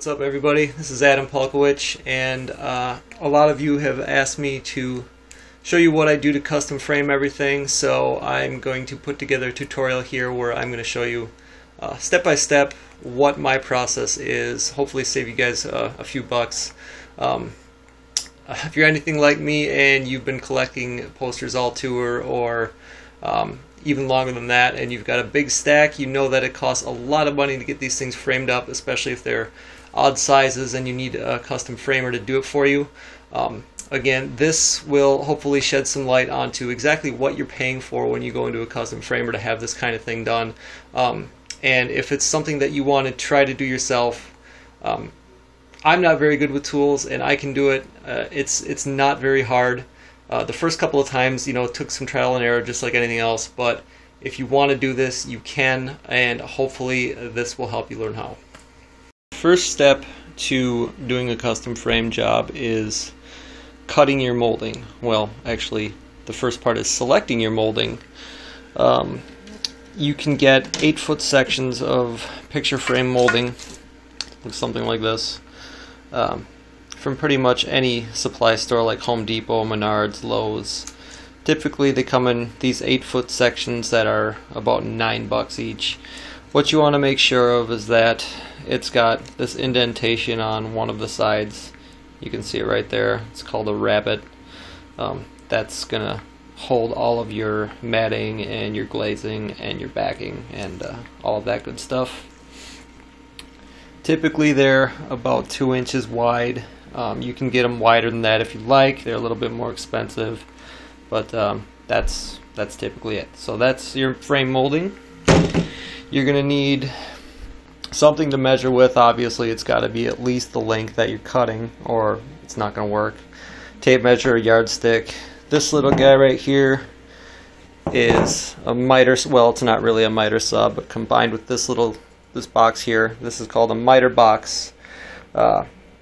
What's up, everybody? This is Adam Polkowicz, and a lot of you have asked me to show you what I do to custom frame everything, so I'm going to put together a tutorial here where I'm going to show you step by step what my process is, hopefully save you guys a few bucks. If you're anything like me and you've been collecting posters all tour or even longer than that, and you've got a big stack, you know that it costs a lot of money to get these things framed up, especially if they're odd sizes and you need a custom framer to do it for you. Again, this will hopefully shed some light onto exactly what you're paying for when you go into a custom framer to have this kind of thing done. And if it's something that you want to try to do yourself, I'm not very good with tools, and I can do it. It's not very hard. The first couple of times, it took some trial and error just like anything else, but if you want to do this, you can, and hopefully this will help you learn how. First step to doing a custom frame job is cutting your molding. Well, actually, the first part is selecting your molding. You can get 8-foot sections of picture frame molding, something like this, from pretty much any supply store like Home Depot, Menards, Lowe's. Typically they come in these 8-foot sections that are about $9 each. What you want to make sure of is that it's got this indentation on one of the sides. You can see it right there. It's called a rabbet. That's gonna hold all of your matting and your glazing and your backing and all of that good stuff. Typically they're about 2 inches wide. You can get them wider than that if you like. They're a little bit more expensive, but that's typically it. So that's your frame molding. You're gonna need something to measure with. Obviously it's got to be at least the length that you're cutting or it's not going to work. Tape measure, a yardstick. This little guy right here is a miter, well, it's not really a miter saw, but combined with this box here, this is called a miter box.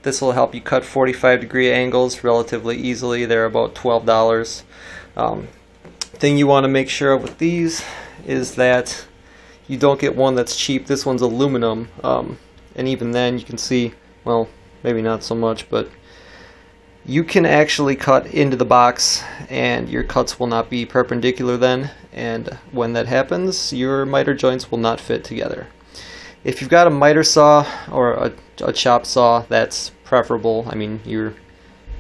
This will help you cut 45-degree angles relatively easily. They're about $12. Thing you want to make sure of with these is that you don't get one that's cheap. This one's aluminum, and even then you can see, well, maybe not so much, but you can actually cut into the box and your cuts will not be perpendicular then, and when that happens your miter joints will not fit together. If you've got a miter saw or a chop saw, that's preferable. I mean, your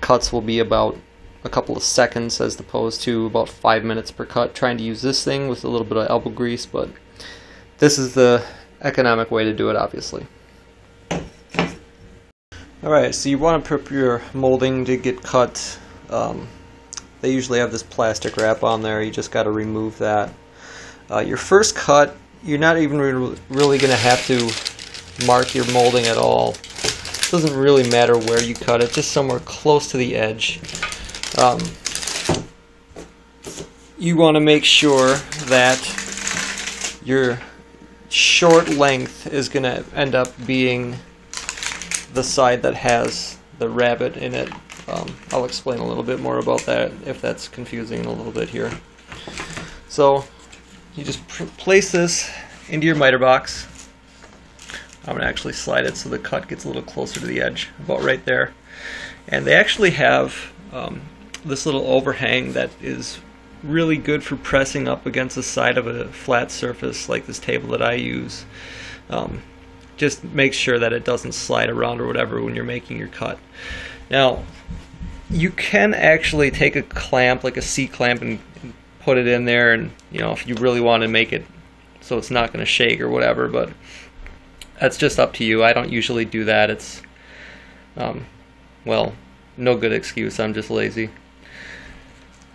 cuts will be about a couple of seconds as opposed to about 5 minutes per cut. Trying to use this thing with a little bit of elbow grease, but this is the economic way to do it, obviously. Alright, so you want to prep your molding to get cut. They usually have this plastic wrap on there. You just got to remove that. Your first cut, you're not even really going to have to mark your molding at all. It doesn't really matter where you cut it, just somewhere close to the edge. You want to make sure that your short length is going to end up being the side that has the rabbet in it. I'll explain a little bit more about that if that's confusing a little bit here. So you just place this into your miter box. I'm going to actually slide it so the cut gets a little closer to the edge, about right there. And they actually have this little overhang that is really good for pressing up against the side of a flat surface like this table that I use. Just make sure that it doesn't slide around or whatever when you're making your cut. Now, you can actually take a clamp, like a C-clamp, and put it in there, and if you really want to make it so it's not going to shake or whatever, but that's just up to you. I don't usually do that. It's well, no good excuse. I'm just lazy.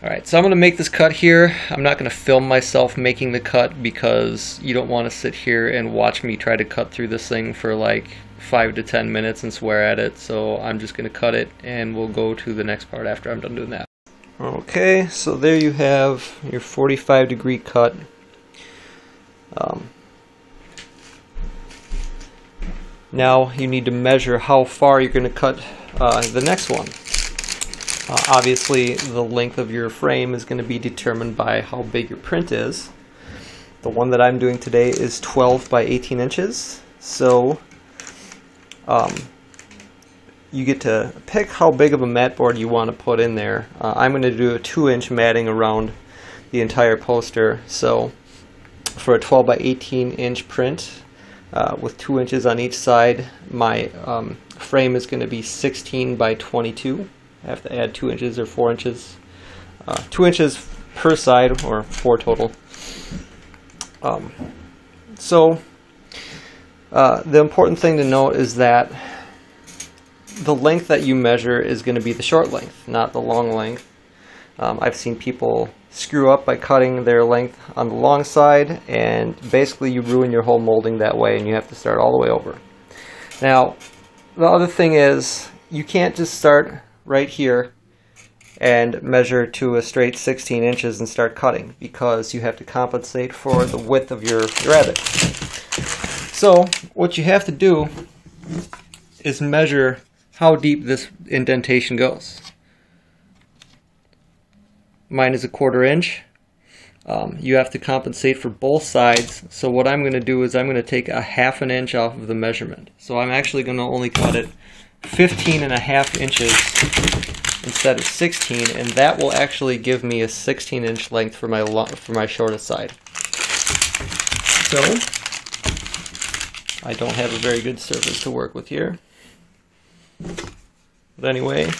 Alright, so I'm going to make this cut here. I'm not going to film myself making the cut because you don't want to sit here and watch me try to cut through this thing for like 5 to 10 minutes and swear at it. So I'm just going to cut it and we'll go to the next part after I'm done doing that. Okay, so there you have your 45-degree cut. Now you need to measure how far you're going to cut the next one. Obviously the length of your frame is going to be determined by how big your print is. The one that I'm doing today is 12 by 18 inches. So you get to pick how big of a mat board you want to put in there. I'm going to do a 2-inch matting around the entire poster. So for a 12 by 18 inch print with 2 inches on each side, my frame is going to be 16 by 22. I have to add 2 inches or 4 inches. 2 inches per side, or 4 total. The important thing to note is that the length that you measure is going to be the short length, not the long length. I've seen people screw up by cutting their length on the long side, and basically you ruin your whole molding that way, and you have to start all the way over. Now, the other thing is, you can't just start right here and measure to a straight 16 inches and start cutting, because you have to compensate for the width of your rabbet. So what you have to do is measure how deep this indentation goes. Mine is a 1/4 inch. You have to compensate for both sides. So what I'm going to do is I'm going to take a 1/2 inch off of the measurement. So I'm actually going to only cut it 15.5 inches instead of 16, and that will actually give me a 16-inch length for my shortest side. So I don't have a very good surface to work with here. But anyway,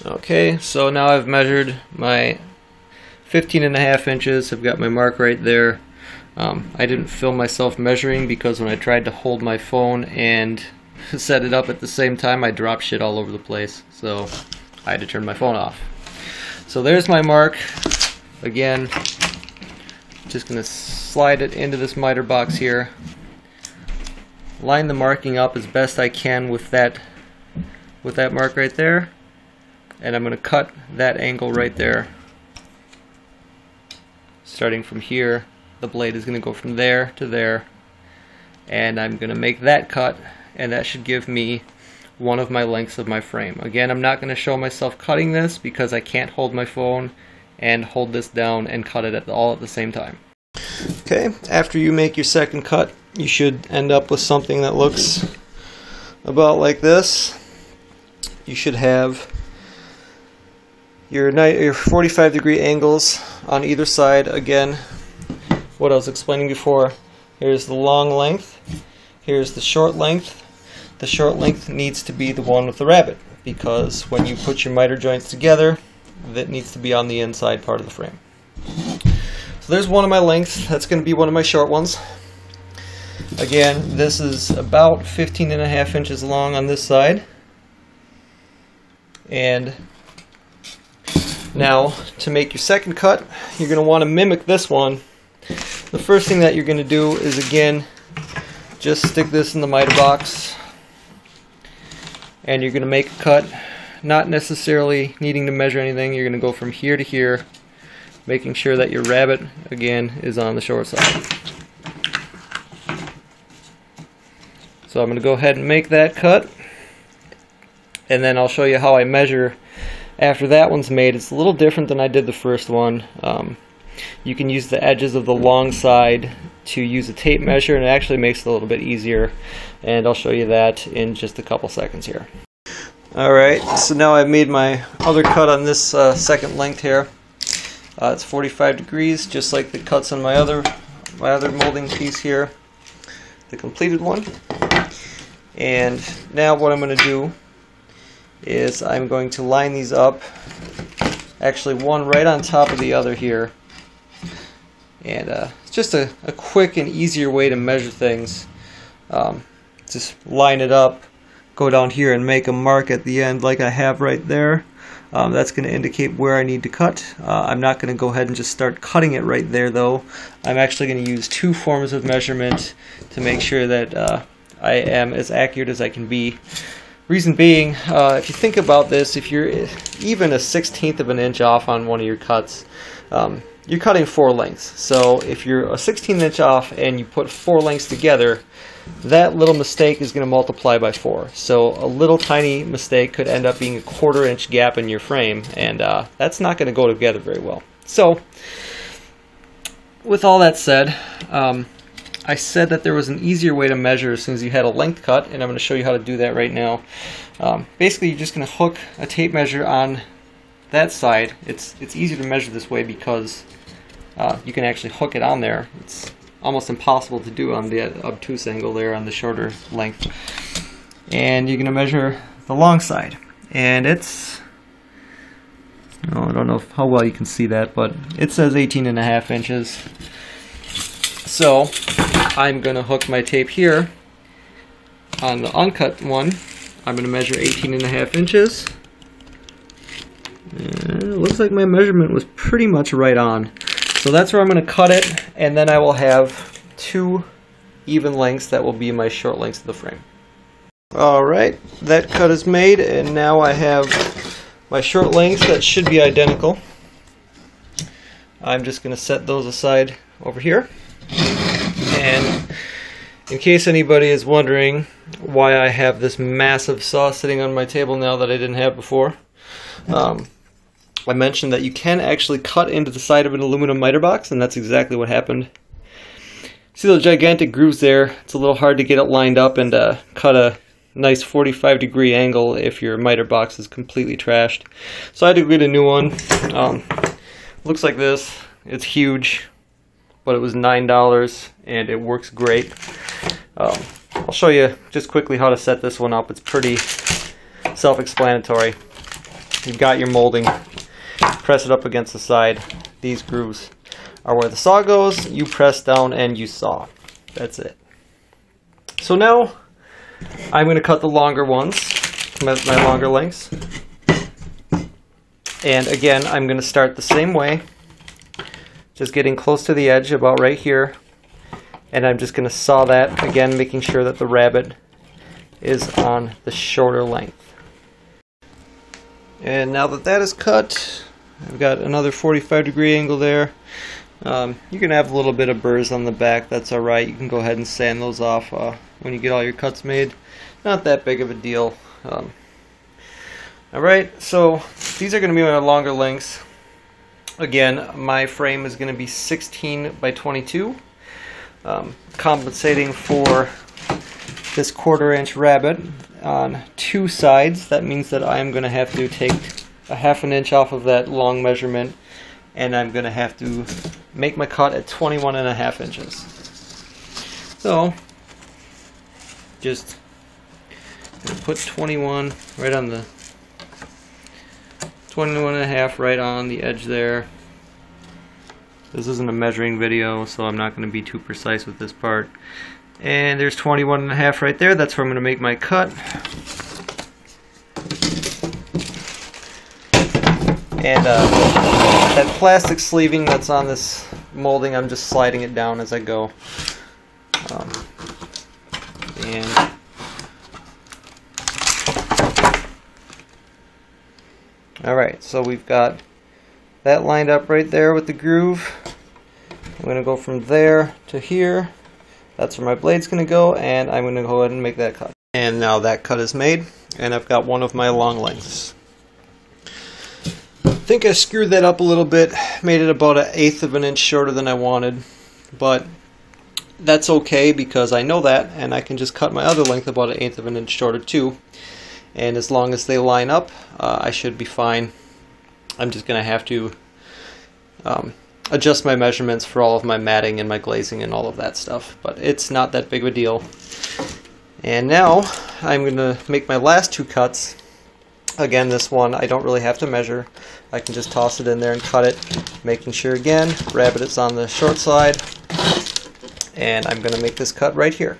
okay, so now I've measured my 15.5 inches. I've got my mark right there. I didn't film myself measuring because when I tried to hold my phone and set it up at the same time, I dropped shit all over the place. So I had to turn my phone off. So there's my mark. Again, just going to slide it into this miter box here. Line the marking up as best I can with that mark right there. And I'm going to cut that angle right there. Starting from here, the blade is going to go from there to there. And I'm going to make that cut, and that should give me one of my lengths of my frame. Again, I'm not going to show myself cutting this because I can't hold my phone and hold this down and cut it all at the same time. Okay, after you make your second cut, you should end up with something that looks about like this. You should have your 45-degree angles on either side. Again, what I was explaining before, here's the long length, here's the short length. The short length needs to be the one with the rabbet, because when you put your miter joints together, that needs to be on the inside part of the frame. So there's one of my lengths. That's going to be one of my short ones. Again, this is about 15.5 inches long on this side. And now, to make your second cut, you're going to want to mimic this one. The first thing that you're going to do is, again, just stick this in the miter box. And you're going to make a cut, not necessarily needing to measure anything. You're going to go from here to here, making sure that your rabbet, again, is on the short side. So I'm going to go ahead and make that cut, and then I'll show you how I measure after that one's made. It's a little different than I did the first one. You can use the edges of the long side to use a tape measure, and it actually makes it a little bit easier, and I'll show you that in just a couple seconds here. Alright, so now I've made my other cut on this second length here. It's 45 degrees, just like the cuts on my other molding piece here, the completed one. And now what I'm going to do is I'm going to line these up, actually one right on top of the other here. And it's just a quick and easier way to measure things. Just line it up, go down here and make a mark at the end like I have right there. That's going to indicate where I need to cut. I'm not going to go ahead and just start cutting it right there though. I'm actually going to use two forms of measurement to make sure that I am as accurate as I can be. Reason being, if you think about this, if you're even a 1/16 of an inch off on one of your cuts, you're cutting 4 lengths. So if you're a 1/16 inch off and you put 4 lengths together, that little mistake is going to multiply by 4. So a little tiny mistake could end up being a 1/4 inch gap in your frame, and that's not going to go together very well. So with all that said, I said that there was an easier way to measure as soon as you had a length cut, and I'm going to show you how to do that right now. Basically, you're just going to hook a tape measure on that side. It's easier to measure this way because you can actually hook it on there. It's almost impossible to do on the obtuse angle there on the shorter length. And you're going to measure the long side, and it's, I don't know how well you can see that, but it says 18.5 inches. So I'm going to hook my tape here on the uncut one. I'm going to measure 18.5 inches. And it looks like my measurement was pretty much right on. So that's where I'm going to cut it, and then I will have 2 even lengths that will be my short lengths of the frame. Alright, that cut is made, and now I have my short lengths that should be identical. I'm just going to set those aside over here. And in case anybody is wondering why I have this massive saw sitting on my table now that I didn't have before, I mentioned that you can actually cut into the side of an aluminum miter box, and that's exactly what happened. See those gigantic grooves there? It's a little hard to get it lined up and cut a nice 45-degree angle if your miter box is completely trashed. So I had to get a new one. Looks like this. It's huge, but it was $9 and it works great. I'll show you just quickly how to set this one up. It's pretty self-explanatory. You've got your molding, press it up against the side. These grooves are where the saw goes. You press down and you saw. That's it. So now I'm going to cut the longer ones, my longer lengths. And again, I'm going to start the same way, just getting close to the edge about right here. And I'm just going to saw that, again making sure that the rabbet is on the shorter length. And now that that is cut, I've got another 45-degree angle there. You can have a little bit of burrs on the back, that's alright. You can go ahead and sand those off when you get all your cuts made. Not that big of a deal. Alright, so these are going to be my longer lengths. Again, my frame is going to be 16 by 22. Compensating for this 1/4-inch rabbet on 2 sides. That means that I'm going to have to take a 1/2 inch off of that long measurement, and I'm going to have to make my cut at 21.5 inches. So just put 21 right on the 21.5 right on the edge there. This isn't a measuring video, so I'm not going to be too precise with this part. And there's 21.5 right there. That's where I'm going to make my cut. And that plastic sleeving that's on this molding, I'm just sliding it down as I go. Alright, so we've got that lined up right there with the groove. I'm going to go from there to here. That's where my blade's going to go, and I'm going to go ahead and make that cut. And now that cut is made, and I've got one of my long lengths. I think I screwed that up a little bit, made it about 1/8 of an inch shorter than I wanted, but that's okay because I know that, and I can just cut my other length about 1/8 of an inch shorter too. And as long as they line up, I should be fine. I'm just going to have to adjust my measurements for all of my matting and my glazing and all of that stuff, but it's not that big of a deal. And now I'm going to make my last 2 cuts. Again, this one I don't really have to measure. I can just toss it in there and cut it, making sure again rabbet is on the short side. And I'm going to make this cut right here.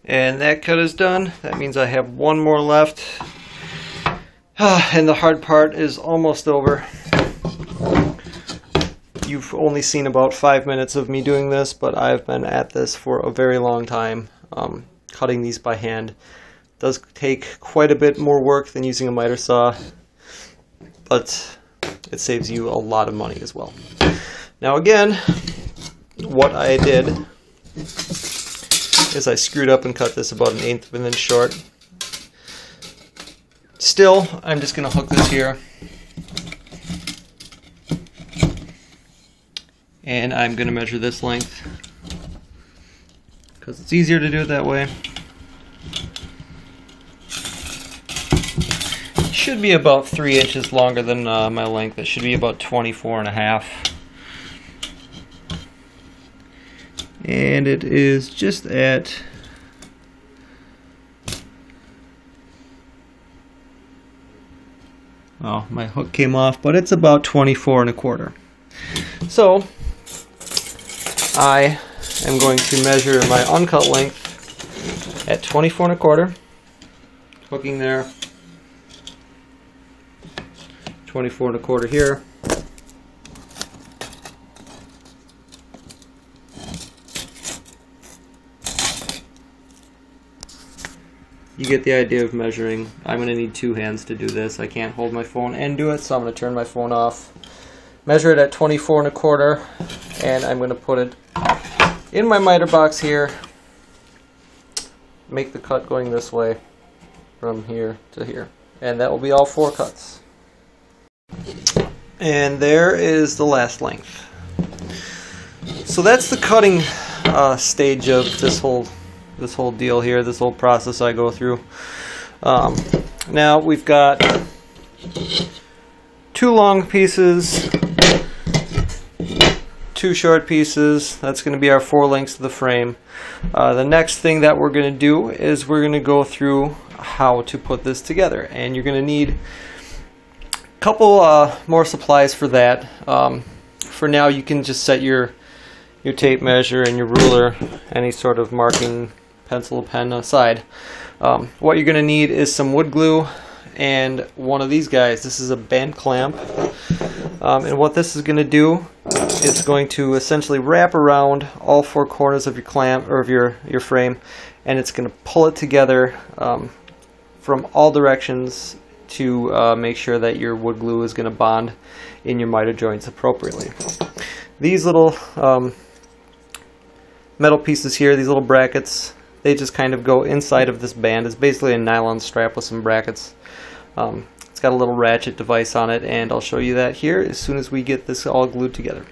And that cut is done. That means I have one more left. And the hard part is almost over. You've only seen about 5 minutes of me doing this, but I've been at this for a very long time. Cutting these by hand does take quite a bit more work than using a miter saw, but it saves you a lot of money as well. Now again, what I did is I screwed up and cut this about 1/8 of an inch short. Still, I'm just going to hook this here. and I'm going to measure this length because it's easier to do it that way. It should be about 3 inches longer than my length. It should be about 24.5. And it is just at my hook came off, but it's about 24.25. So I am going to measure my uncut length at 24.25, hooking there, 24.25 here. You get the idea of measuring. I'm going to need 2 hands to do this. I can't hold my phone and do it, so I'm going to turn my phone off. Measure it at 24.25, and I'm going to put it in my miter box here. Make the cut going this way from here to here. And that will be all 4 cuts. And there is the last length. So that's the cutting stage of this whole deal here, this whole process I go through. Now we've got 2 long pieces, 2 short pieces. That's going to be our 4 lengths of the frame. The next thing that we're going to do is we're going to go through how to put this together, and you're going to need a couple more supplies for that. For now, you can just set your tape measure and your ruler, any sort of marking pencil or pen aside. What you're going to need is some wood glue and one of these guys. This is a band clamp, and what this is going to do is going to essentially wrap around all 4 corners of your clamp or of your frame, and it's going to pull it together from all directions to make sure that your wood glue is going to bond in your miter joints appropriately. These little metal pieces here, these little brackets, they just kind of go inside of this band. It's basically a nylon strap with some brackets. It's got a little ratchet device on it, and I'll show you that here as soon as we get this all glued together.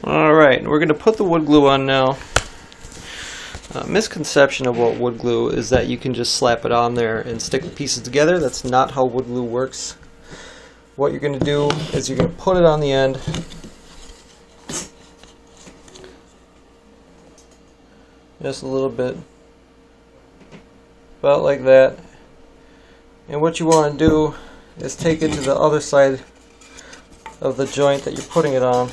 Alright, we're going to put the wood glue on now. Misconception of what wood glue is that you can just slap it on there and stick the pieces together. That's not how wood glue works. What you're going to do is you're going to put it on the end, just a little bit, about like that, and what you want to do is take it to the other side of the joint that you're putting it on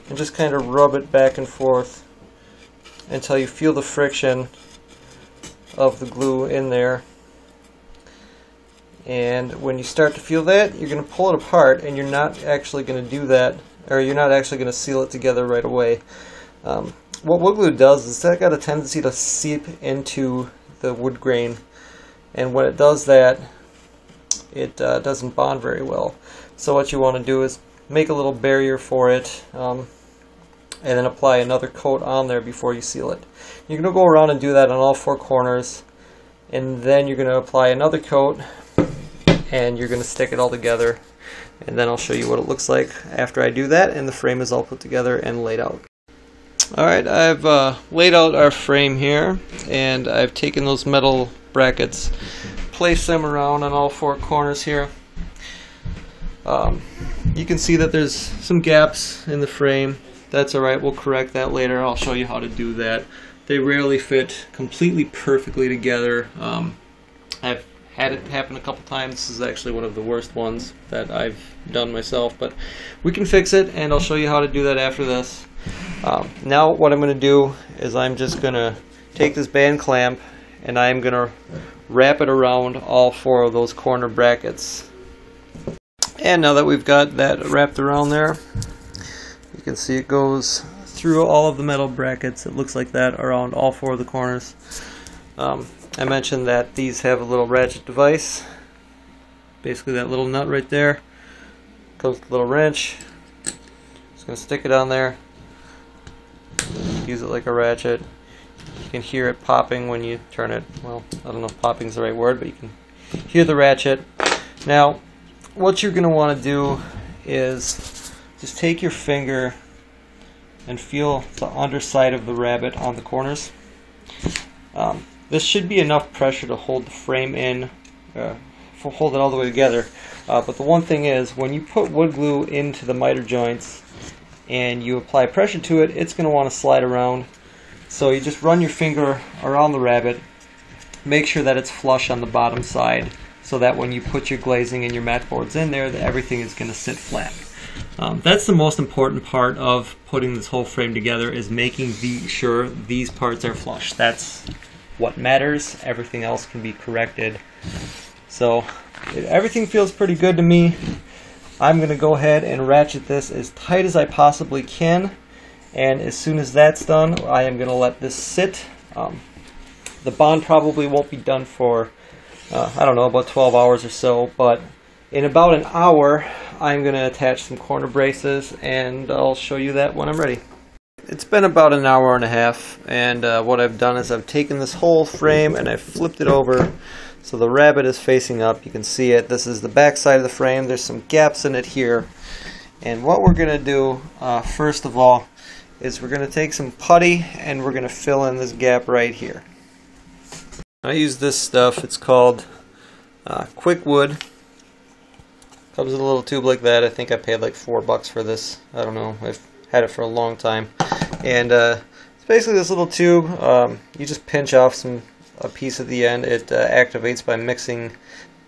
and just kind of rub it back and forth until you feel the friction of the glue in there. And when you start to feel that, you're going to pull it apart, and you're not actually going to do that, or you're not actually going to seal it together right away. What wood glue does is that got a tendency to seep into the wood grain, and when it does that, it doesn't bond very well. So what you want to do is make a little barrier for it, and then apply another coat on there before you seal it. You're going to go around and do that on all 4 corners, and then you're going to apply another coat, and you're going to stick it all together, and then I'll show you what it looks like after I do that and the frame is all put together and laid out. Alright, I've laid out our frame here, and I've taken those metal brackets, placed them around on all 4 corners here. You can see that there's some gaps in the frame. That's alright, we'll correct that later. I'll show you how to do that. They rarely fit completely perfectly together. I've had it happen a couple times. This is actually one of the worst ones that I've done myself, but we can fix it, and I'll show you how to do that after this. Now what I'm going to do is I'm just going to take this band clamp and I'm going to wrap it around all 4 of those corner brackets. And now that we've got that wrapped around there, you can see it goes through all of the metal brackets. It looks like that around all 4 of the corners. I mentioned that these have a little ratchet device. Basically that little nut right there goes with a little wrench. Just going to stick it on there. Use it like a ratchet. You can hear it popping when you turn it. Well, I don't know if popping is the right word, but you can hear the ratchet. Now, what you're going to want to do is just take your finger and feel the underside of the rabbet on the corners. This should be enough pressure to hold the frame in, hold it all the way together. But the one thing is, when you put wood glue into the miter joints and you apply pressure to it, it's going to want to slide around. So you just run your finger around the rabbet, make sure that it's flush on the bottom side, so that when you put your glazing and your mat boards in there, that everything is going to sit flat. That's the most important part of putting this whole frame together, is making sure these parts are flush. That's what matters. Everything else can be corrected. So everything feels pretty good to me. I'm going to go ahead and ratchet this as tight as I possibly can, and as soon as that's done, I am going to let this sit. The bond probably won't be done for I don't know, about 12 hours or so, but in about an hour I'm going to attach some corner braces, and I'll show you that when I'm ready. It's been about an hour and a half, and what I've done is I've taken this whole frame and I've flipped it over so the rabbet is facing up. You can see it. This is the back side of the frame. There's some gaps in it here, and what we're going to do first of all is we're going to take some putty and we're going to fill in this gap right here. I use this stuff. It's called Quick Wood. Comes in a little tube like that. I think I paid like $4 for this. I don't know. I've had it for a long time. And it's basically this little tube. You just pinch off a piece at the end. It activates by mixing.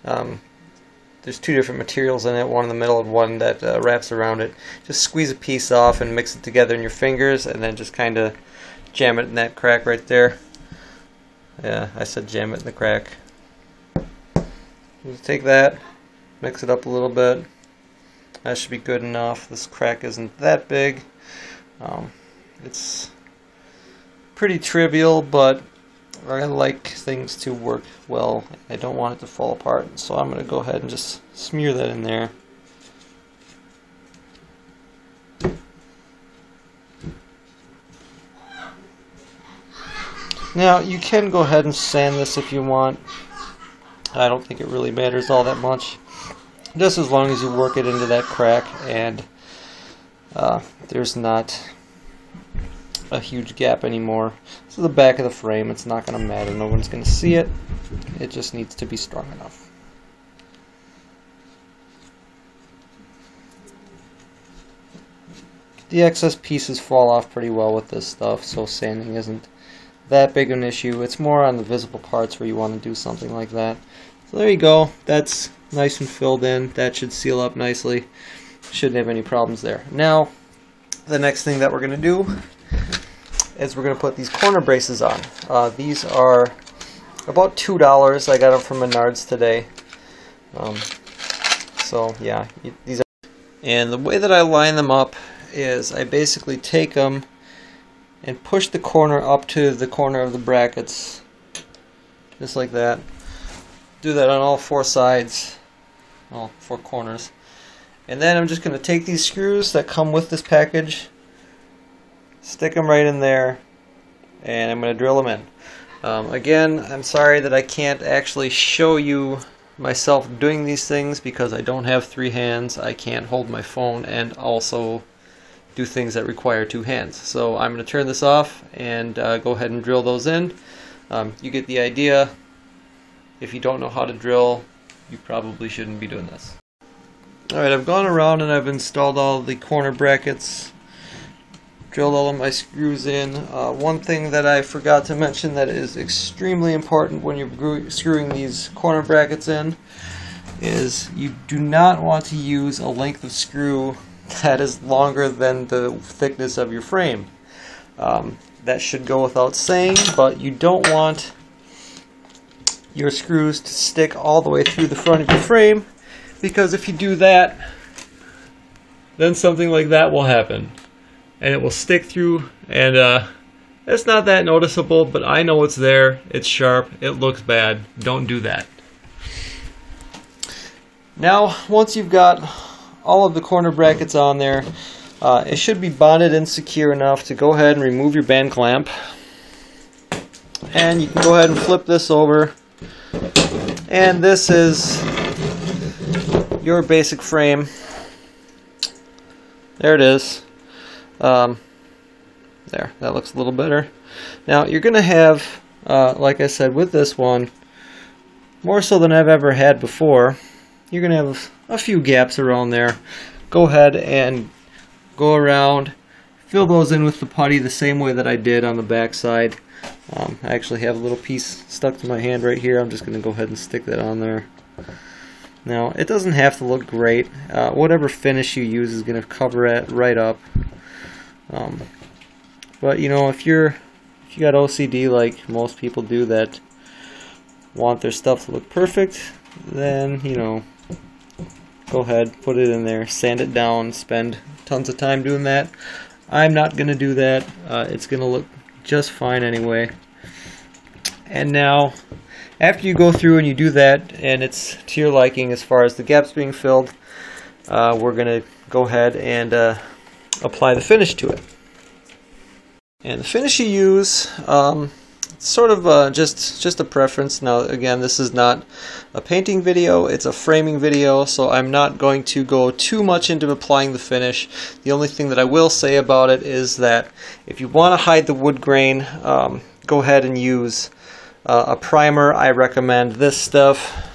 There's two different materials in it. One in the middle and one that wraps around it. Just squeeze a piece off and mix it together in your fingers, and then just kind of jam it in that crack right there. Yeah, I said jam it in the crack. Just take that, mix it up a little bit. That should be good enough. This crack isn't that big. It's pretty trivial, but I like things to work well. I don't want it to fall apart, so I'm going to go ahead and just smear that in there. Now, you can go ahead and sand this if you want. I don't think it really matters all that much. Just as long as you work it into that crack and there's not a huge gap anymore. This is the back of the frame. It's not going to matter. No one's going to see it. It just needs to be strong enough. The excess pieces fall off pretty well with this stuff, so sanding isn't that big an issue. It's more on the visible parts where you want to do something like that. So there you go. That's nice and filled in. That should seal up nicely. Shouldn't have any problems there. Now, the next thing that we're going to do is we're going to put these corner braces on. These are about $2. I got them from Menards today. So yeah, these are. And the way that I line them up is I basically take them and push the corner up to the corner of the brackets, just like that. Do that on all four sides, all four corners. And then I'm just going to take these screws that come with this package, stick them right in there, and I'm going to drill them in. Again, I'm sorry that I can't actually show you myself doing these things because I don't have 3 hands. I can't hold my phone and also do things that require 2 hands. So I'm going to turn this off and go ahead and drill those in. You get the idea. If you don't know how to drill, you probably shouldn't be doing this. Alright, I've gone around and I've installed all the corner brackets, drilled all of my screws in. One thing that I forgot to mention that is extremely important when you're screwing these corner brackets in is you do not want to use a length of screw that is longer than the thickness of your frame. That should go without saying, but you don't want your screws to stick all the way through the front of your frame, because if you do that, then something like that will happen and it will stick through, and it's not that noticeable, but I know it's there, it's sharp, it looks bad. Don't do that. Now, once you've got all of the corner brackets on there, it should be bonded and secure enough to go ahead and remove your band clamp, and you can go ahead and flip this over, and this is your basic frame. There it is. There, that looks a little better. Now you're going to have, like I said, with this one, more so than I've ever had before, you're going to have a few gaps around there. Go ahead and go around, fill those in with the putty the same way that I did on the back side. I actually have a little piece stuck to my hand right here. I'm just going to go ahead and stick that on there. Now, it doesn't have to look great. Whatever finish you use is going to cover it right up. But you know, if you got OCD like most people do that want their stuff to look perfect, then you know, go ahead, put it in there, sand it down, spend tons of time doing that. I'm not going to do that. It's going to look just fine anyway. And now, after you go through and you do that, and it's to your liking as far as the gaps being filled, we're going to go ahead and apply the finish to it. And the finish you use, sort of just a preference. Now again, this is not a painting video, it's a framing video, so I'm not going to go too much into applying the finish. The only thing that I will say about it is that if you want to hide the wood grain, go ahead and use a primer. I recommend this stuff.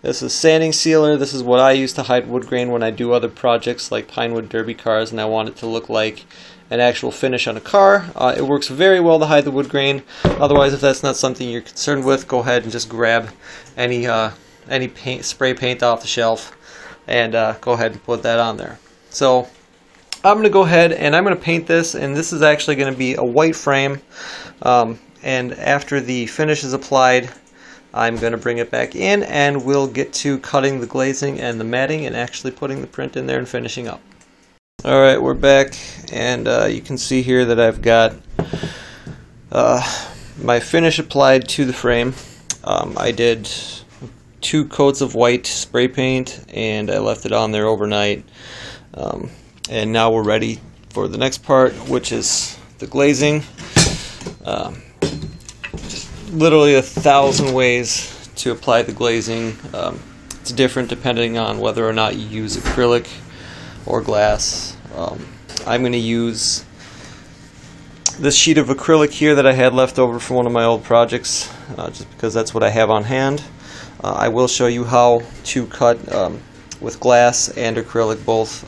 This is sanding sealer. This is what I use to hide wood grain when I do other projects like Pinewood Derby cars and I want it to look like an actual finish on a car. It works very well to hide the wood grain. Otherwise, if that's not something you're concerned with, go ahead and just grab any spray paint off the shelf and go ahead and put that on there. So I'm going to go ahead and I'm going to paint this, and this is actually going to be a white frame. And after the finish is applied, I'm going to bring it back in and we'll get to cutting the glazing and the matting and actually putting the print in there and finishing up. Alright, we're back, and you can see here that I've got my finish applied to the frame. I did 2 coats of white spray paint and I left it on there overnight. And now we're ready for the next part, which is the glazing. Just literally 1,000 ways to apply the glazing. It's different depending on whether or not you use acrylic or glass. I'm going to use this sheet of acrylic here that I had left over from one of my old projects, just because that's what I have on hand. I will show you how to cut with glass and acrylic both,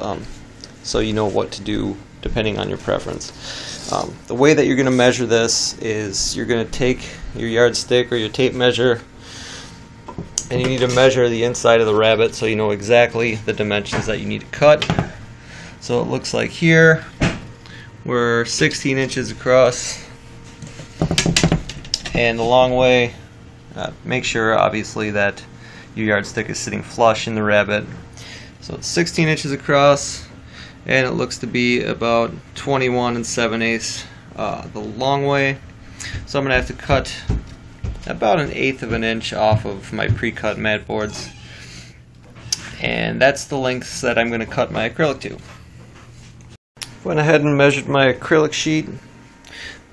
so you know what to do depending on your preference. The way that you're going to measure this is you're going to take your yardstick or your tape measure, and you need to measure the inside of the rabbet so you know exactly the dimensions that you need to cut. So it looks like here we're 16 inches across, and the long way, make sure obviously that your yardstick is sitting flush in the rabbet. So it's 16 inches across, and it looks to be about 21 7/8 the long way. So I'm going to have to cut about 1/8 of an inch off of my pre-cut mat boards, and that's the lengths that I'm going to cut my acrylic to. Went ahead and measured my acrylic sheet,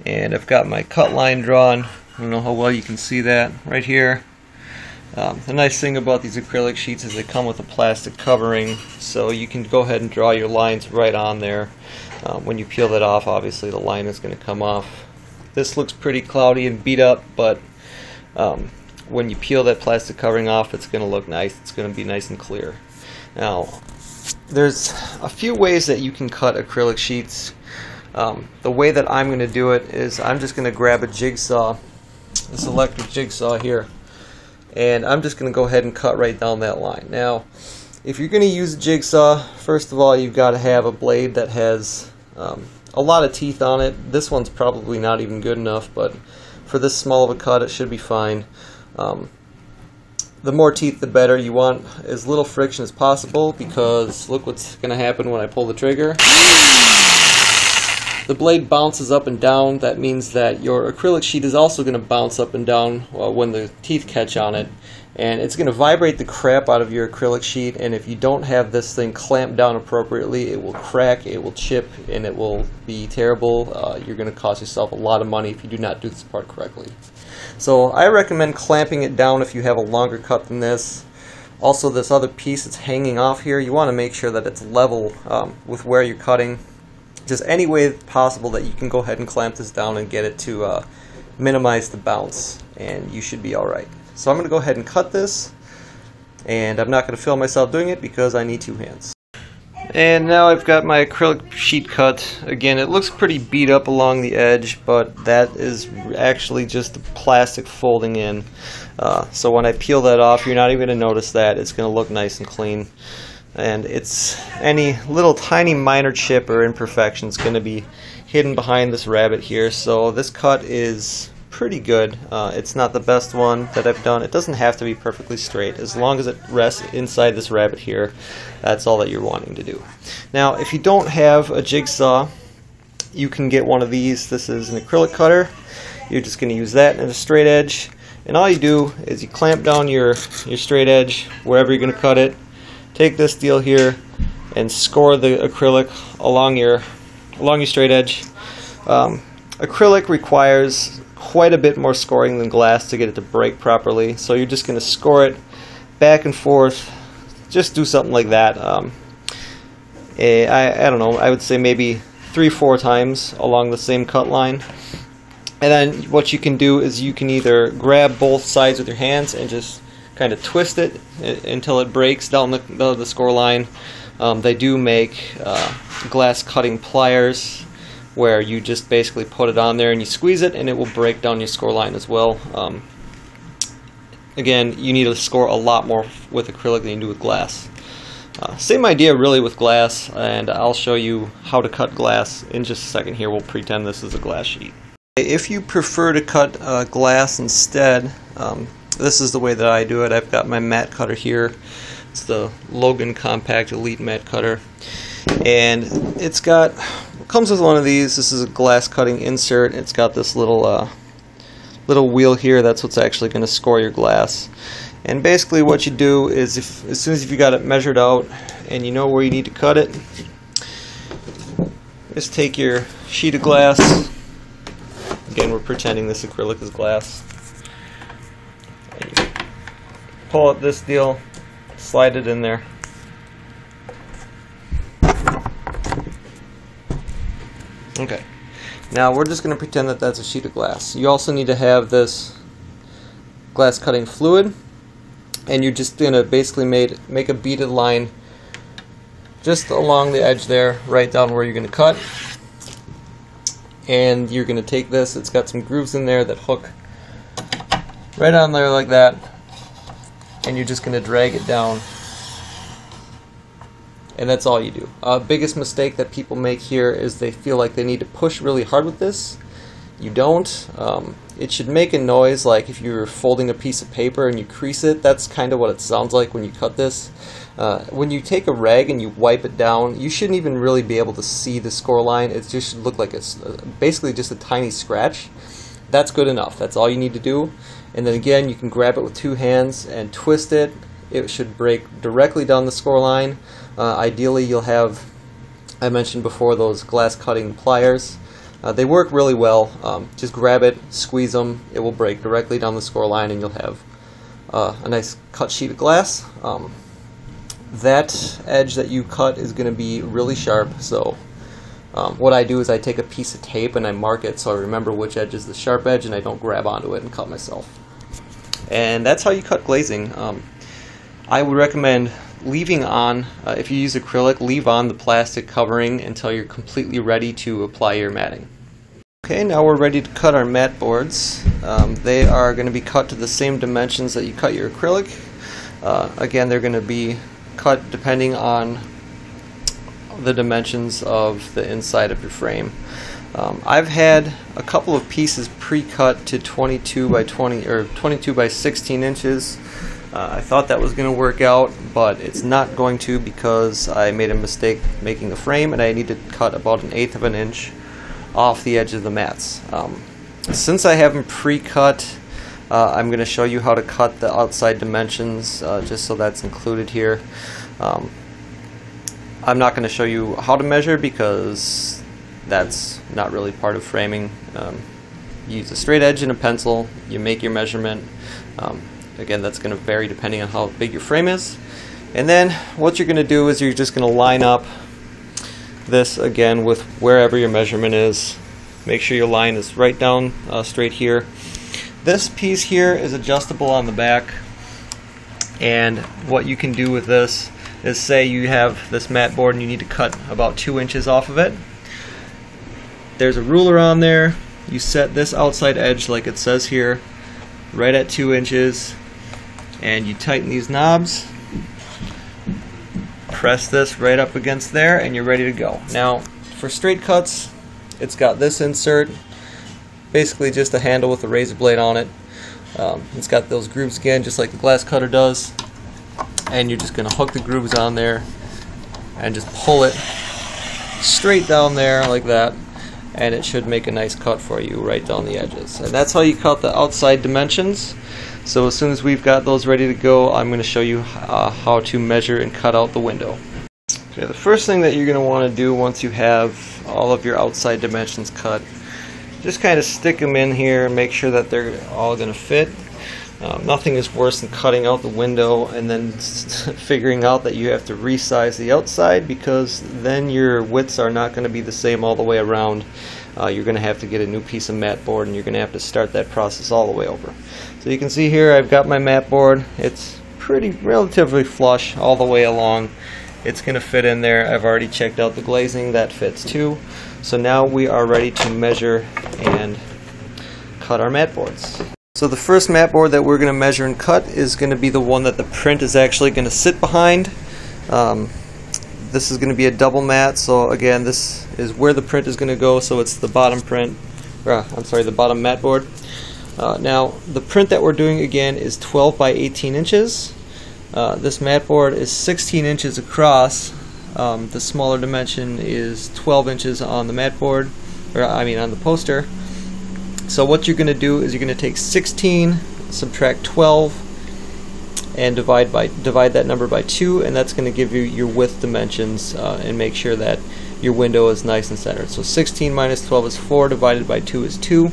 and I've got my cut line drawn. I don't know how well you can see that right here. The nice thing about these acrylic sheets is they come with a plastic covering, so you can go ahead and draw your lines right on there. When you peel that off, obviously the line is going to come off. This looks pretty cloudy and beat up, but when you peel that plastic covering off, it's going to look nice. It's going to be nice and clear. Now, there's a few ways that you can cut acrylic sheets. The way that I'm going to do it is I'm just going to grab a jigsaw, this electric jigsaw here, and I'm just going to go ahead and cut right down that line. Now, if you're going to use a jigsaw, first of all, you've got to have a blade that has a lot of teeth on it. This one's probably not even good enough, but for this small of a cut, it should be fine. The more teeth, the better. You want as little friction as possible, because look what's going to happen when I pull the trigger. The blade bounces up and down. That means that your acrylic sheet is also going to bounce up and down when the teeth catch on it, and it's going to vibrate the crap out of your acrylic sheet, and if you don't have this thing clamped down appropriately, it will crack, it will chip, and it will be terrible. You're going to cost yourself a lot of money if you do not do this part correctly. So I recommend clamping it down if you have a longer cut than this. Also, this other piece that's hanging off here, you want to make sure that it's level with where you're cutting. just any way possible that you can go ahead and clamp this down and get it to minimize the bounce, and you should be alright. So I'm going to go ahead and cut this, and I'm not going to film myself doing it because I need 2 hands. And now I've got my acrylic sheet cut. Again, it looks pretty beat up along the edge, but that is actually just the plastic folding in. So when I peel that off, you're not even going to notice that. It's going to look nice and clean. And it's any little tiny minor chip or imperfection is going to be hidden behind this rabbet here. So this cut is pretty good. It's not the best one that I've done. It doesn't have to be perfectly straight. As long as it rests inside this rabbet here, that's all that you're wanting to do. Now, if you don't have a jigsaw, you can get one of these. This is an acrylic cutter. You're just going to use that and a straight edge. And all you do is you clamp down your straight edge wherever you're going to cut it. Take this deal here and score the acrylic along your straight edge. Acrylic requires quite a bit more scoring than glass to get it to break properly, so you're just going to score it back and forth. Just do something like that. I don't know, I would say maybe 3-4 times along the same cut line. And then what you can do is you can either grab both sides with your hands and just kind of twist it until it breaks down the score line. They do make glass cutting pliers where you just basically put it on there and you squeeze it and it will break down your score line as well. Again, you need to score a lot more with acrylic than you do with glass. Same idea really with glass, and I'll show you how to cut glass in just a second here. We'll pretend this is a glass sheet. If you prefer to cut glass instead, this is the way that I do it. I've got my mat cutter here. It's the Logan Compact Elite Mat Cutter, and it comes with one of these. This is a glass cutting insert. It's got this little wheel here. That's what's actually going to score your glass. And basically what you do is, as soon as you got it measured out and you know where you need to cut it, just take your sheet of glass. Again, we're pretending this acrylic is glass. And you pull up this deal, slide it in there. Okay, now we're just going to pretend that that's a sheet of glass. You also need to have this glass cutting fluid, and you're just going to basically make a beaded line just along the edge there, right down where you're going to cut. And you're going to take this, it's got some grooves in there that hook right on there like that, and you're just going to drag it down. And that's all you do. Biggest mistake that people make here is they feel like they need to push really hard with this. You don't. It should make a noise like if you're folding a piece of paper and you crease it. That's kind of what it sounds like when you cut this. When you take a rag and you wipe it down, you shouldn't even really be able to see the score line. It just should look like it's basically just a tiny scratch. That's good enough. That's all you need to do. And then again, you can grab it with 2 hands and twist it. It should break directly down the score line. Ideally, you'll have, I mentioned before, those glass cutting pliers. They work really well. Just grab it, squeeze them, it will break directly down the score line, and you'll have a nice cut sheet of glass. That edge that you cut is going to be really sharp, so what I do is I take a piece of tape and I mark it so I remember which edge is the sharp edge and I don't grab onto it and cut myself. And that's how you cut glazing. I would recommend leaving on, if you use acrylic, leave on the plastic covering until you're completely ready to apply your matting. Okay, now we're ready to cut our mat boards. They are going to be cut to the same dimensions that you cut your acrylic. Again, they're going to be cut depending on the dimensions of the inside of your frame. I've had a couple of pieces pre-cut to 22 by 20 or 22 by 16 inches. I thought that was going to work out, but it's not going to because I made a mistake making the frame and I need to cut about 1/8 of an inch off the edge of the mats. Since I have them pre-cut, I'm going to show you how to cut the outside dimensions, just so that's included here. I'm not going to show you how to measure because that's not really part of framing. You use a straight edge and a pencil, you make your measurement. Again, that's going to vary depending on how big your frame is. And then what you're going to do is you're just going to line up this again with wherever your measurement is. Make sure your line is right down straight here. This piece here is adjustable on the back, and what you can do with this is, say you have this mat board and you need to cut about 2 inches off of it. There's a ruler on there. You set this outside edge like it says here right at 2 inches, and you tighten these knobs, press this right up against there, and you're ready to go. Now for straight cuts, it's got this insert, basically just a handle with a razor blade on it. It's got those grooves again, just like the glass cutter does, and you're just going to hook the grooves on there and just pull it straight down there like that, and it should make a nice cut for you right down the edges. And that's how you cut the outside dimensions. So as soon as we've got those ready to go, I'm going to show you how to measure and cut out the window. Okay, the first thing that you're going to want to do once you have all of your outside dimensions cut, just kind of stick them in here and make sure that they're all going to fit. Nothing is worse than cutting out the window and then figuring out that you have to resize the outside, because then your widths are not going to be the same all the way around. You're going to have to get a new piece of mat board, and you're going to have to start that process all the way over. So you can see here I've got my mat board. It's relatively flush all the way along. It's going to fit in there. I've already checked out the glazing. That fits too. So now we are ready to measure and cut our mat boards. So the first mat board that we're going to measure and cut is going to be the one that the print is actually going to sit behind. This is going to be a double mat, so again, this is where the print is going to go, so it's the bottom print, the bottom mat board. Now, the print that we're doing again is 12 by 18 inches. This mat board is 16 inches across. The smaller dimension is 12 inches on the mat board, on the poster. So what you're going to do is you're going to take 16, subtract 12, and divide that number by 2, and that's going to give you your width dimensions and make sure that your window is nice and centered. So 16 minus 12 is 4, divided by 2 is 2.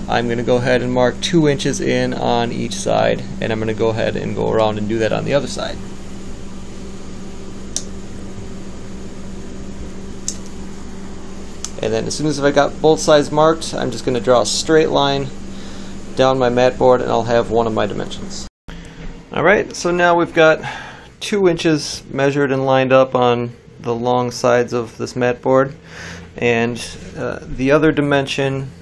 I'm going to go ahead and mark 2 inches in on each side, and I'm going to go ahead and go around and do that on the other side. And then as soon as I got both sides marked, I'm just going to draw a straight line down my mat board, and I'll have one of my dimensions. Alright, so now we've got 2 inches measured and lined up on the long sides of this mat board, and the other dimension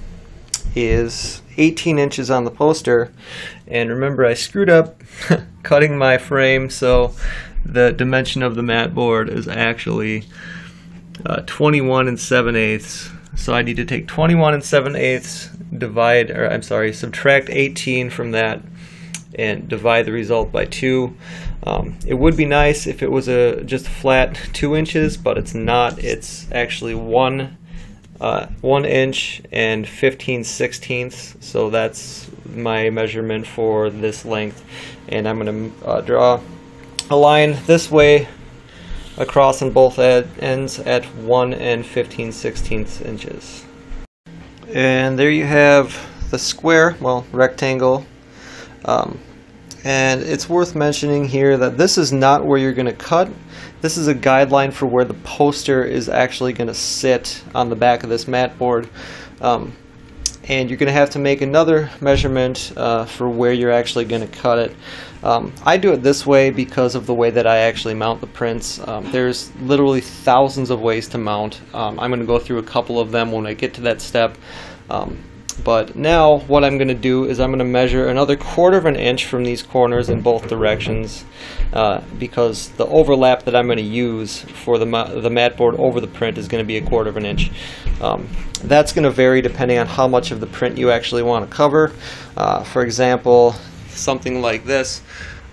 is 18 inches on the poster. And remember, I screwed up cutting my frame, so the dimension of the mat board is actually 21 7/8. So I need to take 21 7/8, subtract 18 from that and divide the result by 2. It would be nice if it was just a flat 2 inches, but it's not. It's actually 1 inch and 15/16. So that's my measurement for this length, and I'm going to draw a line this way across on both ends at 1 and 15/16 inches. And there you have the square, rectangle. And it's worth mentioning here that this is not where you're going to cut. This is a guideline for where the poster is actually going to sit on the back of this mat board. And you're going to have to make another measurement for where you're actually going to cut it. I do it this way because of the way that I actually mount the prints. There's literally thousands of ways to mount. I'm going to go through a couple of them when I get to that step. But now what I'm going to do is I'm going to measure another 1/4 of an inch from these corners in both directions, because the overlap that I'm going to use for the mat board over the print is going to be 1/4 of an inch. That's going to vary depending on how much of the print you actually want to cover. For example, something like this,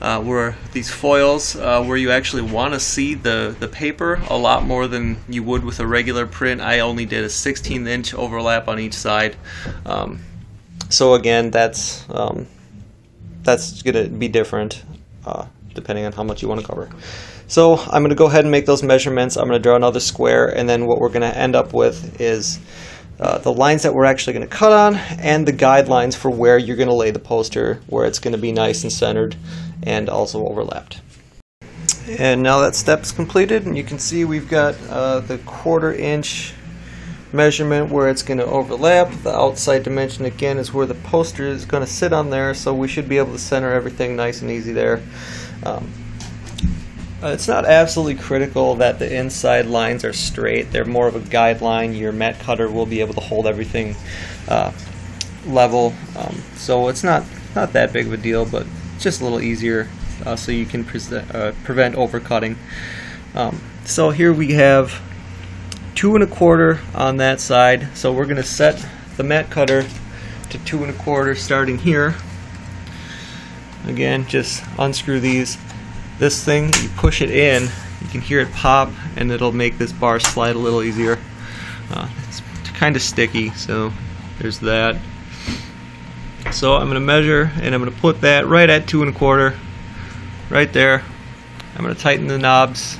where these foils, where you actually want to see the paper a lot more than you would with a regular print. I only did a 16 inch overlap on each side. So again, that's going to be different depending on how much you want to cover. So I'm going to go ahead and make those measurements. I'm going to draw another square, and then what we're going to end up with is the lines that we're actually going to cut on, and the guidelines for where you're going to lay the poster, where it's going to be nice and centered and also overlapped. And now that step's completed, and you can see we've got the 1/4 inch measurement where it's going to overlap. The outside dimension again is where the poster is going to sit on there, so we should be able to center everything nice and easy there. It's not absolutely critical that the inside lines are straight. They're more of a guideline. Your mat cutter will be able to hold everything level, so it's not that big of a deal, but it's just a little easier so you can prevent overcutting. So here we have 2 1/4 on that side, so we're going to set the mat cutter to 2 1/4 starting here. Again, just unscrew these. This thing, you push it in, you can hear it pop, and it'll make this bar slide a little easier. It's kind of sticky, so there's that. So I'm going to measure, and I'm going to put that right at 2 1/4, right there. I'm going to tighten the knobs.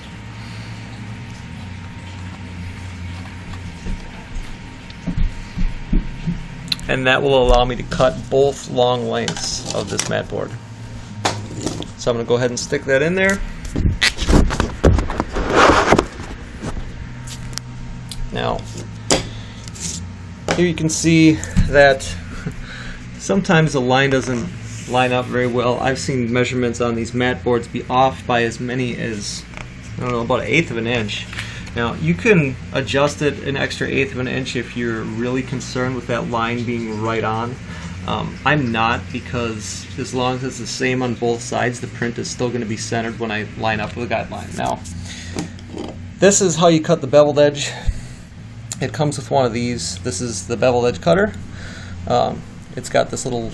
And that will allow me to cut both long lengths of this mat board. So I'm going to go ahead and stick that in there. Now, here you can see that sometimes the line doesn't line up very well. I've seen measurements on these mat boards be off by as many as, I don't know, about 1/8 of an inch. Now, you can adjust it an extra 1/8 of an inch if you're really concerned with that line being right on. I'm not, because as long as it's the same on both sides, the print is still going to be centered when I line up with the guideline. Now, this is how you cut the beveled edge. It comes with one of these. This is the beveled edge cutter. It's got this little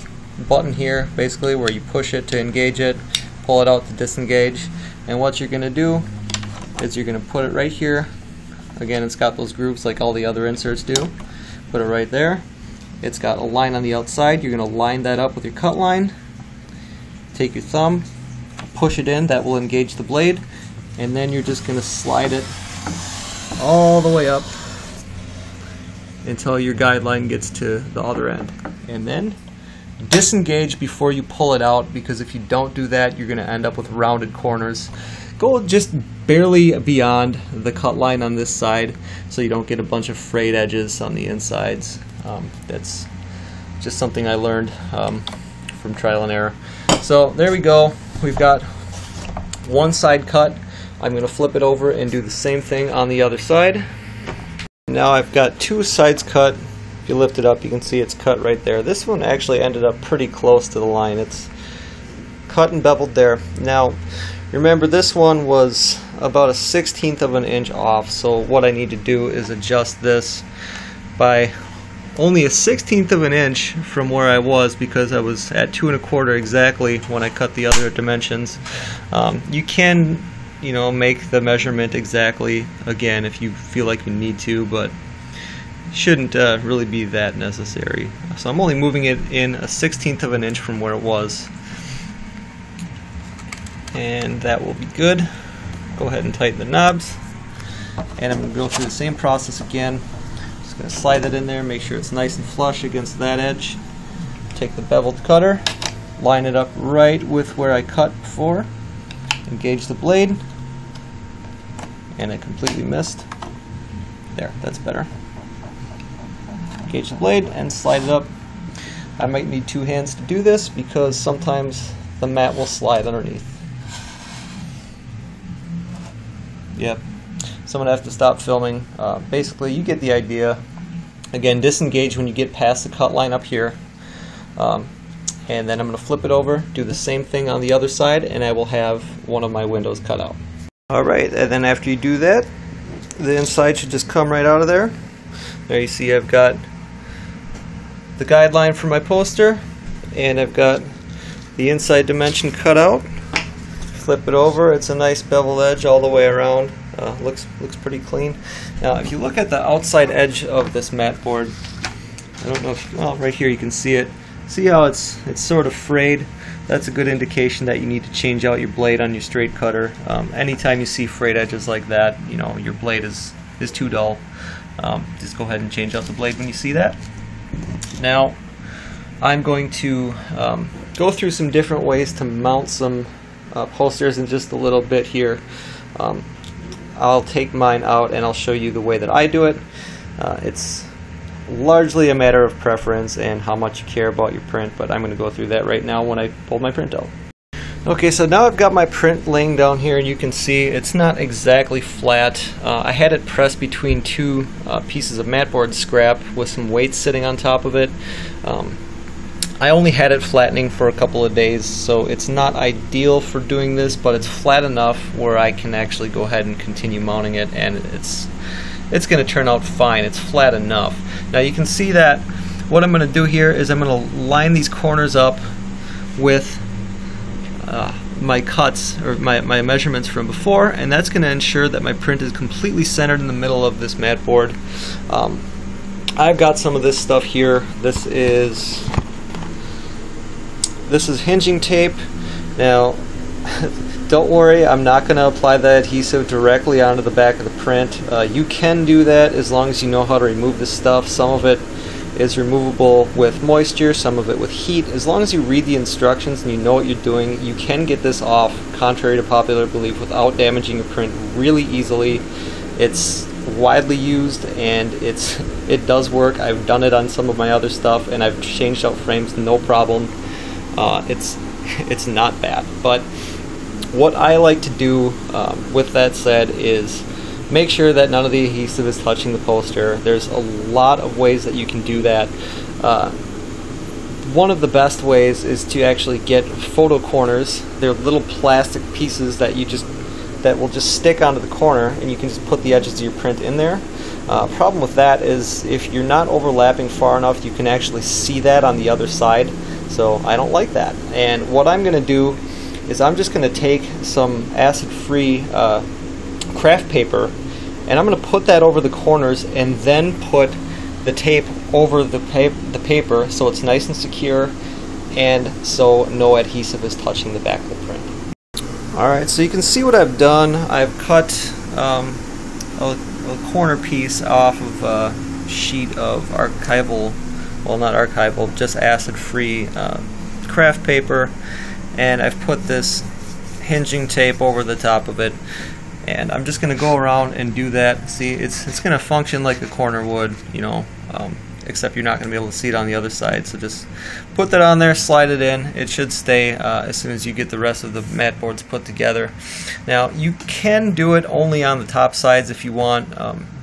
button here, basically, where you push it to engage it, pull it out to disengage, and what you're going to do is you're going to put it right here. Again, it's got those grooves like all the other inserts do. Put it right there. It's got a line on the outside. You're going to line that up with your cut line. Take your thumb, push it in. That will engage the blade, and then you're just going to slide it all the way up until your guide line gets to the other end. And then disengage before you pull it out, because if you don't do that, you're going to end up with rounded corners. Go just barely beyond the cut line on this side so you don't get a bunch of frayed edges on the insides. That's just something I learned from trial and error. So there we go. We've got one side cut. I'm going to flip it over and do the same thing on the other side. Now I've got 2 sides cut. If you lift it up, you can see it's cut right there. This one actually ended up pretty close to the line. It's cut and beveled there. Now, remember, this one was about a 1/16 of an inch off, so what I need to do is adjust this by only a 1/16 of an inch from where I was, because I was at 2 1/4 exactly when I cut the other dimensions. You can, make the measurement exactly again if you feel like you need to, but it shouldn't really be that necessary. So I'm only moving it in a 1/16 of an inch from where it was. And that will be good. Go ahead and tighten the knobs, and I'm going to go through the same process again. Just going to slide that in there, make sure it's nice and flush against that edge. Take the beveled cutter, line it up right with where I cut before, engage the blade, and I completely missed. There, that's better. Engage the blade and slide it up. I might need 2 hands to do this because sometimes the mat will slide underneath. Yep, so I'm going to have to stop filming. Basically, you get the idea. Again, disengage when you get past the cut line up here. And then I'm going to flip it over, do the same thing on the other side, and I will have one of my windows cut out. Alright, and then after you do that, the inside should just come right out of there. There you see I've got the guideline for my poster, and I've got the inside dimension cut out. Flip it over, it's a nice beveled edge all the way around. Looks pretty clean. Now if you look at the outside edge of this mat board, I don't know if, well, right here you can see it. See how it's sort of frayed? That's a good indication that you need to change out your blade on your straight cutter. Anytime you see frayed edges like that, your blade is too dull. Just go ahead and change out the blade when you see that. Now I'm going to go through some different ways to mount some posters in just a little bit here. I'll take mine out and I'll show you the way that I do it. It's largely a matter of preference and how much you care about your print, but I'm going to go through that right now when I pull my print out. Okay, so now I've got my print laying down here, and you can see it's not exactly flat. I had it pressed between two pieces of mat board scrap with some weights sitting on top of it. I only had it flattening for a couple of days, so it's not ideal for doing this, but it's flat enough where I can actually go ahead and continue mounting it, and it's going to turn out fine. It's flat enough. Now you can see that what I'm going to do here is I'm going to line these corners up with my cuts or my measurements from before, and that's going to ensure that my print is completely centered in the middle of this mat board. I've got some of this stuff here. This is hinging tape. Now don't worry, I'm not going to apply the adhesive directly onto the back of the print. You can do that as long as you know how to remove this stuff. Some of it is removable with moisture, some of it with heat. As long as you read the instructions and you know what you're doing, you can get this off, contrary to popular belief, without damaging your print really easily. It's widely used and it does work. I've done it on some of my other stuff and I've changed out frames no problem. It's not bad. But what I like to do with that said is make sure that none of the adhesive is touching the poster. There's a lot of ways that you can do that. One of the best ways is to actually get photo corners. They're little plastic pieces that will just stick onto the corner, and you can just put the edges of your print in there. Problem with that is if you're not overlapping far enough, you can actually see that on the other side. So I don't like that. And what I'm going to do is I'm just going to take some acid-free craft paper, and I'm going to put that over the corners and then put the tape over the paper so it's nice and secure, and so no adhesive is touching the back of the print. Alright, so you can see what I've done. I've cut a corner piece off of a sheet of archival, well, not archival, just acid-free craft paper, and I've put this hinging tape over the top of it. And I'm just going to go around and do that. See, it's going to function like a corner would, you know, except you're not going to be able to see it on the other side. So just put that on there, slide it in. It should stay as soon as you get the rest of the mat boards put together. Now, you can do it only on the top sides if you want.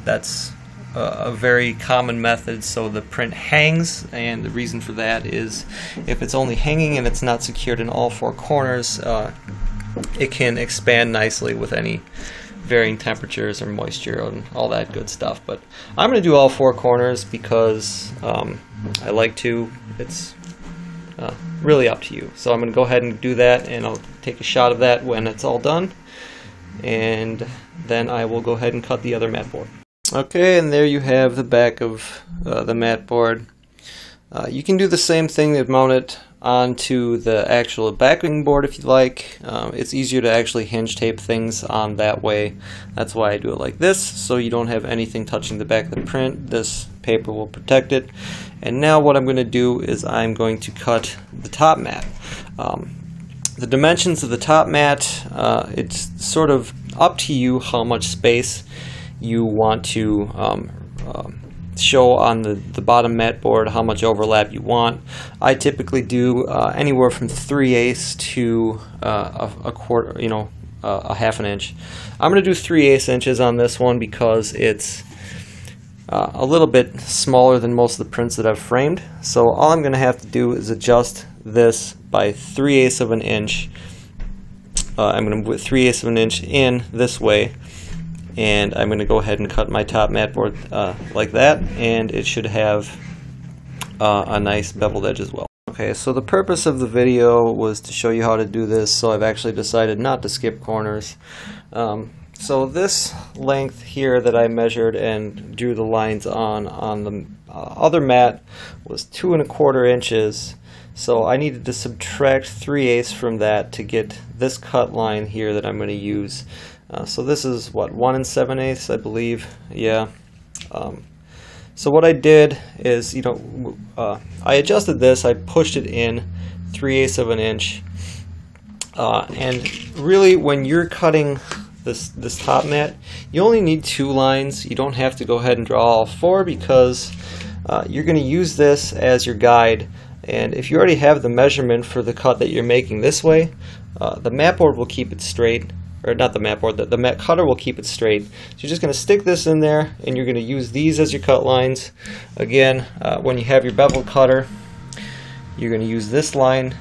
That's a very common method, so the print hangs, and the reason for that is if it's only hanging and it's not secured in all four corners, it can expand nicely with any varying temperatures or moisture and all that good stuff. But I'm going to do all four corners because I like to. It's really up to you. So I'm going to go ahead and do that, and I'll take a shot of that when it's all done, and then I will go ahead and cut the other mat board. Okay, and there you have the back of the mat board. You can do the same thing and mount it onto the actual backing board if you like. It's easier to actually hinge tape things on that way. That's why I do it like this, so you don't have anything touching the back of the print. This paper will protect it. And now what I'm going to do is I'm going to cut the top mat. The dimensions of the top mat, it's sort of up to you how much space you want to show on the bottom mat board, how much overlap you want. I typically do anywhere from 3/8 to a quarter, you know, a half an inch. I'm going to do 3/8 inches on this one because it's a little bit smaller than most of the prints that I've framed. So all I'm going to have to do is adjust this by 3/8 of an inch. I'm going to put 3/8 of an inch in this way, and I'm going to go ahead and cut my top mat board like that, and it should have a nice beveled edge as well. Okay, so the purpose of the video was to show you how to do this, so I've actually decided not to skip corners. So this length here that I measured and drew the lines on the other mat was 2 1/4 inches. So I needed to subtract 3/8 from that to get this cut line here that I'm going to use. So this is what, 1 7/8, I believe. Yeah. So what I did is, you know, I adjusted this. I pushed it in 3/8 of an inch. And really, when you're cutting this top mat, you only need 2 lines. You don't have to go ahead and draw all 4 because you're going to use this as your guide. And if you already have the measurement for the cut that you're making this way, the mat board will keep it straight. Or not the mat board, the mat cutter will keep it straight. So you're just going to stick this in there, and you're going to use these as your cut lines. Again, when you have your bevel cutter, you're going to use this line.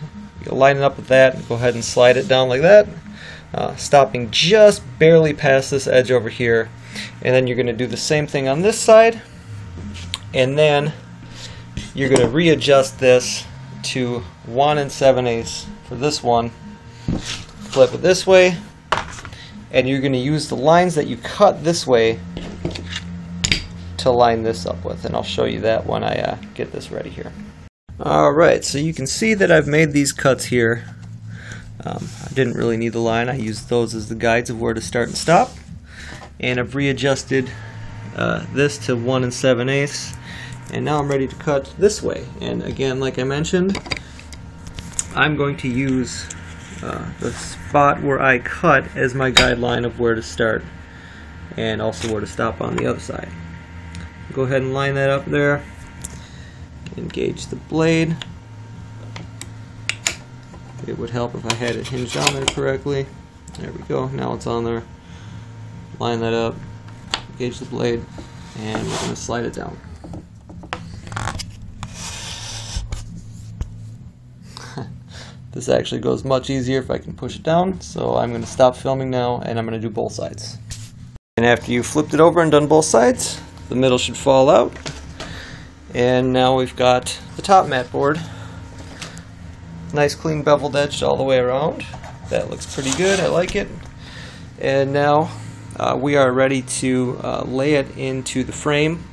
You'll line it up with that, go ahead and slide it down like that, stopping just barely past this edge over here. And then you're going to do the same thing on this side, and then you're going to readjust this to 1 7/8 for this one. Flip it this way, and you're going to use the lines that you cut this way to line this up with, and I'll show you that when I get this ready here. Alright, so you can see that I've made these cuts here. I didn't really need the line. I used those as the guides of where to start and stop, and I've readjusted this to 1 7/8, and now I'm ready to cut this way. And again, like I mentioned, I'm going to use the spot where I cut as my guideline of where to start and also where to stop on the other side. Go ahead and line that up there. Engage the blade. It would help if I had it hinged on there correctly. There we go. Now it's on there. Line that up. Engage the blade, and we're going to slide it down. This actually goes much easier if I can push it down, so I'm going to stop filming now, and I'm going to do both sides. And after you've flipped it over and done both sides, the middle should fall out. And now we've got the top mat board. Nice clean beveled edge all the way around. That looks pretty good, I like it. And now we are ready to lay it into the frame.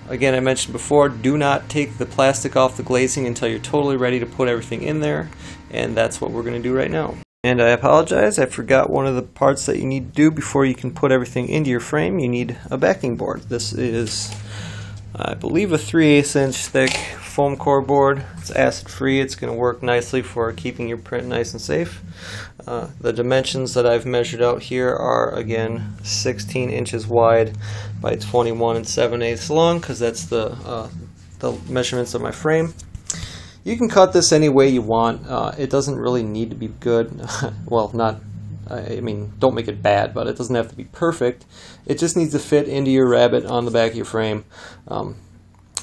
Again, I mentioned before, do not take the plastic off the glazing until you're totally ready to put everything in there, and that's what we're going to do right now. And I apologize, I forgot one of the parts that you need to do before you can put everything into your frame. You need a backing board. This is, I believe, a 3/8 inch thick foam core board. It's acid free. It's going to work nicely for keeping your print nice and safe. The dimensions that I've measured out here are, again, 16 inches wide by 21 7/8 long, because that's the measurements of my frame. You can cut this any way you want. It doesn't really need to be good. Well, I mean, don't make it bad, but it doesn't have to be perfect. It just needs to fit into your rabbet on the back of your frame.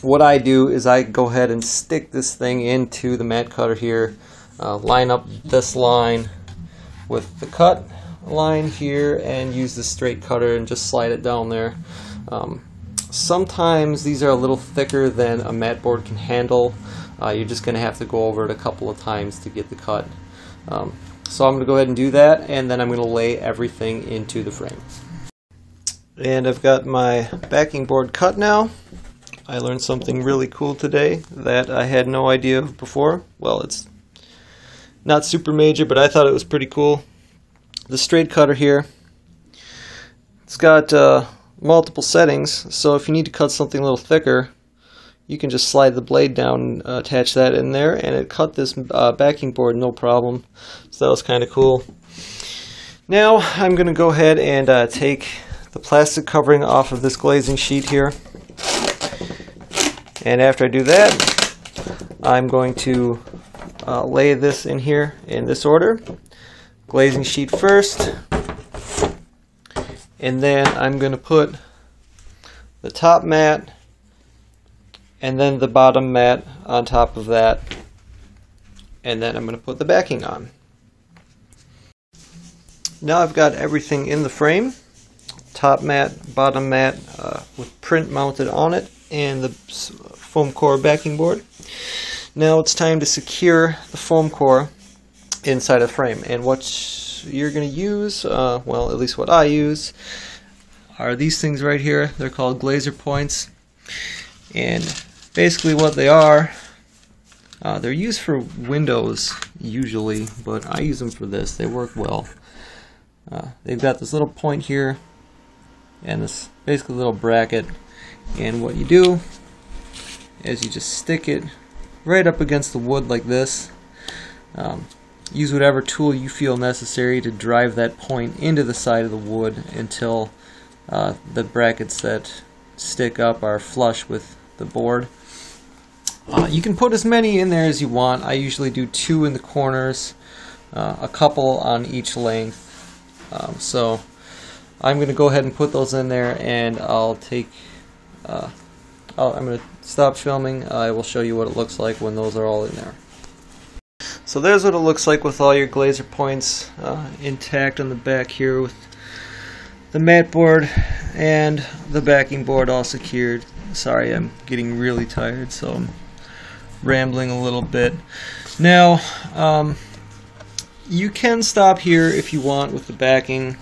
What I do is I go ahead and stick this thing into the mat cutter here, line up this line with the cut line here, and use the straight cutter and just slide it down there. Sometimes these are a little thicker than a mat board can handle. You're just going to have to go over it a couple of times to get the cut. So I'm going to go ahead and do that, and then I'm going to lay everything into the frame. And I've got my backing board cut now. I learned something really cool today that I had no idea of before. Well, it's not super major, but I thought it was pretty cool. The straight cutter here, it's got multiple settings, so if you need to cut something a little thicker, you can just slide the blade down and attach that in there, and it cut this backing board no problem. So that was kind of cool. Now I'm going to go ahead and take the plastic covering off of this glazing sheet here. And after I do that, I'm going to lay this in here in this order. Glazing sheet first, and then I'm going to put the top mat and then the bottom mat on top of that, and then I'm going to put the backing on. Now I've got everything in the frame, top mat, bottom mat with print mounted on it, and the foam core backing board. Now it's time to secure the foam core inside of the frame, and what you're going to use, well, at least what I use, are these things right here. They're called glazer points, and basically what they are, they're used for windows usually, but I use them for this. They work well. They've got this little point here and this basically little bracket, and what you do is you just stick it right up against the wood like this. use whatever tool you feel necessary to drive that point into the side of the wood until the brackets that stick up are flush with the board. You can put as many in there as you want. I usually do 2 in the corners, a couple on each length. So I'm going to go ahead and put those in there, and I'll take I'm going to stop filming. I will show you what it looks like when those are all in there. So there's what it looks like with all your glazer points intact on the back here, with the mat board and the backing board all secured. Sorry, I'm getting really tired, so I'm rambling a little bit. Now, you can stop here if you want with the backing,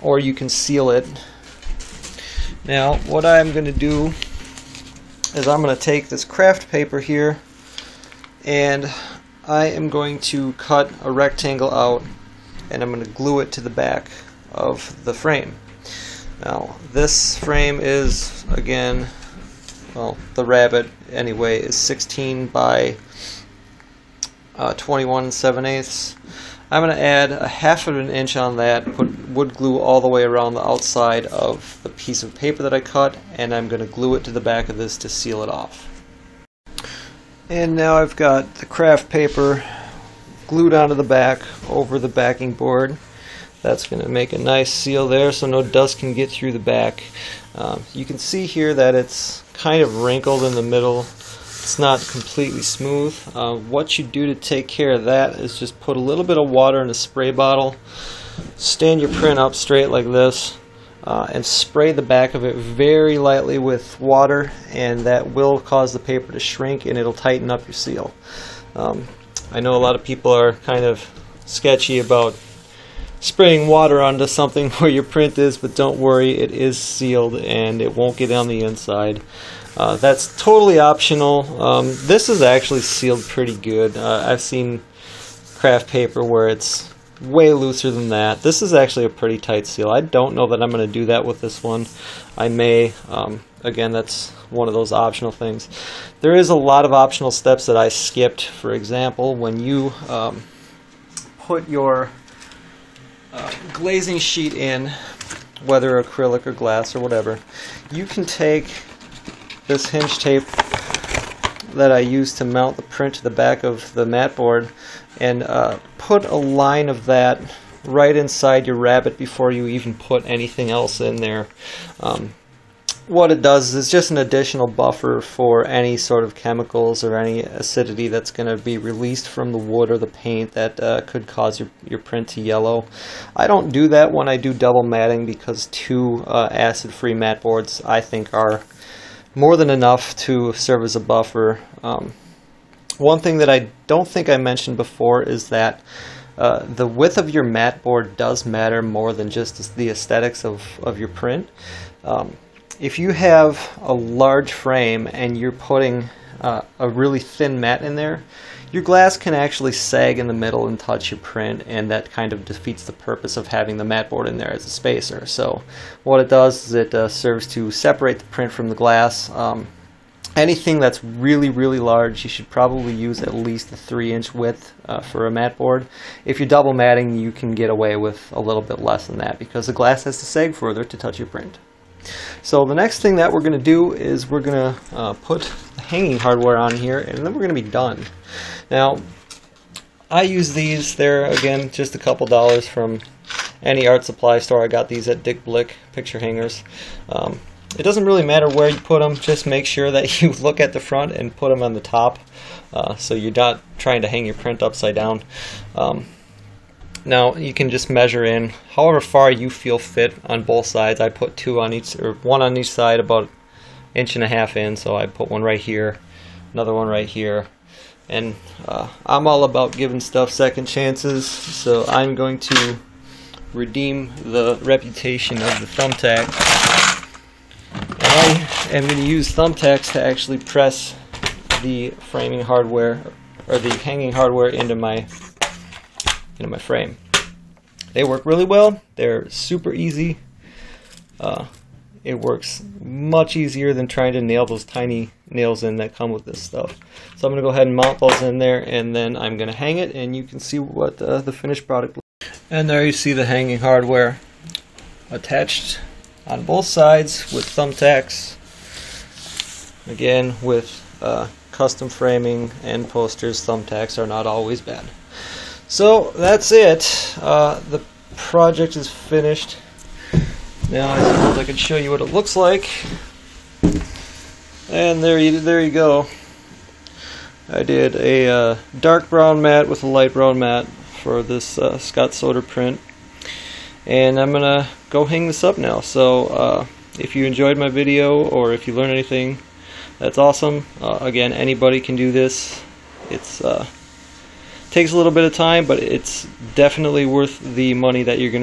or you can seal it. Now, what I'm going to do is I'm going to take this craft paper here, and I am going to cut a rectangle out, and I'm going to glue it to the back of the frame. Now, this frame is, again, well, the rabbet anyway, is 16 by 21 7/8. I'm going to add a 1/2 inch on that, put wood glue all the way around the outside of the piece of paper that I cut, and I'm going to glue it to the back of this to seal it off. And now I've got the craft paper glued onto the back over the backing board. That's going to make a nice seal there so no dust can get through the back. You can see here that it's kind of wrinkled in the middle. It's not completely smooth. What you do to take care of that is just put a little bit of water in a spray bottle, stand your print up straight like this, and spray the back of it very lightly with water, and that will cause the paper to shrink and it'll tighten up your seal. I know a lot of people are kind of sketchy about spraying water onto something where your print is, but don't worry, it is sealed and it won't get on the inside. That's totally optional. This is actually sealed pretty good. I've seen craft paper where it's way looser than that. This is actually a pretty tight seal. I don't know that I'm going to do that with this one. I may. Again, that's one of those optional things. There is a lot of optional steps that I skipped. For example, when you put your glazing sheet in, whether acrylic or glass or whatever, you can take this hinge tape that I use to mount the print to the back of the mat board and put a line of that right inside your rabbet before you even put anything else in there. What it does is just an additional buffer for any sort of chemicals or any acidity that's going to be released from the wood or the paint that could cause your print to yellow. I don't do that when I do double matting, because 2 acid-free mat boards I think are more than enough to serve as a buffer. One thing that I don't think I mentioned before is that the width of your mat board does matter more than just the aesthetics of your print. If you have a large frame and you're putting a really thin mat in there, your glass can actually sag in the middle and touch your print, and that kind of defeats the purpose of having the mat board in there as a spacer. So what it does is it serves to separate the print from the glass. Anything that's really, really large, you should probably use at least a 3-inch width for a mat board. If you're double matting, you can get away with a little bit less than that, because the glass has to sag further to touch your print. So the next thing that we're going to do is we're going to put the hanging hardware on here, and then we're going to be done. Now, I use these. They're, again, just a couple dollars from any art supply store. I got these at Dick Blick picture hangers. It doesn't really matter where you put them, just make sure that you look at the front and put them on the top, so you're not trying to hang your print upside down. Now you can just measure in however far you feel fit on both sides. I put 2 on each, or 1 on each side, about 1.5 inches in, so I put one right here, another one right here. And I'm all about giving stuff second chances, so I'm going to redeem the reputation of the thumbtack. And I am going to use thumbtacks to actually press the framing hardware, or the hanging hardware, into my frame. They work really well. They're super easy. It works much easier than trying to nail those tiny nails in that come with this stuff. So I'm going to go ahead and mount those in there, and then I'm going to hang it, and you can see what the finished product looks like. And there you see the hanging hardware attached on both sides with thumbtacks. Again, with custom framing and posters, thumbtacks are not always bad. So that's it. The project is finished. Now I suppose I can show you what it looks like. And there you go. I did a dark brown mat with a light brown mat for this Scott Soder print. And I'm gonna go hang this up now. So if you enjoyed my video, or if you learned anything, that's awesome. Again, anybody can do this. It's takes a little bit of time, but it's definitely worth the money that you're gonna